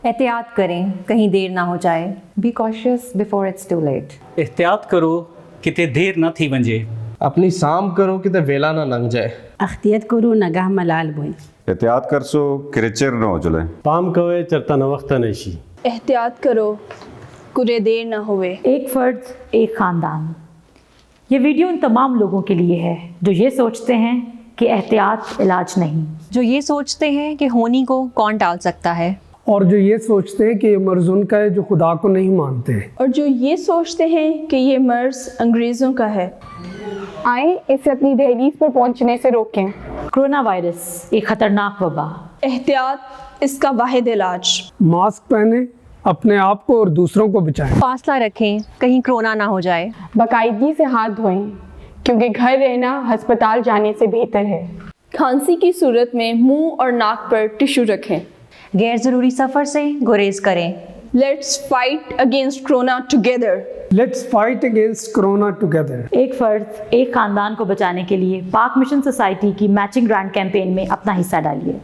احتیاط کریں کہیں دیر نہ ہو جائے. Be cautious before it's too late. احتیاط کرو کتے دیر نہ تھی ونجے. اپنی سام کرو کہ تے ویلا نہ لنگ جائے. اختیت کرو نگاہ ملال بوئیں. احتیاط کرسو کرچر نہ ہو چلے. پام کوئے چرتا نہ وقت نشی. احتیاط کرو کرے دیر نہ ہوئے. ایک فرد ایک خاندان. یہ ویڈیو ان تمام لوگوں کے لیے ہے جو یہ سوچتے ہیں کہ احتیاط علاج نہیں، جو یہ سوچتے ہیں کہ ہونی کو کون ٹال سکتا ہے، اور جو یہ سوچتے ہیں کہ یہ مرض ان کا ہے جو خدا کو نہیں مانتے ہیں، اور جو یہ سوچتے ہیں کہ یہ مرض انگریزوں کا ہے. آئیں اسے اپنی دہلیز پر پہنچنے سے روکیں. کرونا وائرس ایک خطرناک وبا. احتیاط اس کا واحد علاج. ماسک پہنیں، اپنے آپ کو اور دوسروں کو بچائیں. فاصلہ رکھیں کہیں کرونا نہ ہو جائے. باقاعدگی سے ہاتھ دھوئیں کیونکہ گھر رہنا ہسپتال جانے سے بہتر ہے. کھانسی کی صورت میں منہ اور ناک پر ٹشو رکھیں. غیر ضروری سفر سے گریز کریں. Let's fight against corona together. Let's fight against corona together. ایک فرد ایک خاندان کو بچانے کے لیے پاک مشن سوسائٹی کی میچنگ گرانٹ کیمپین میں اپنا حصہ ڈالیے.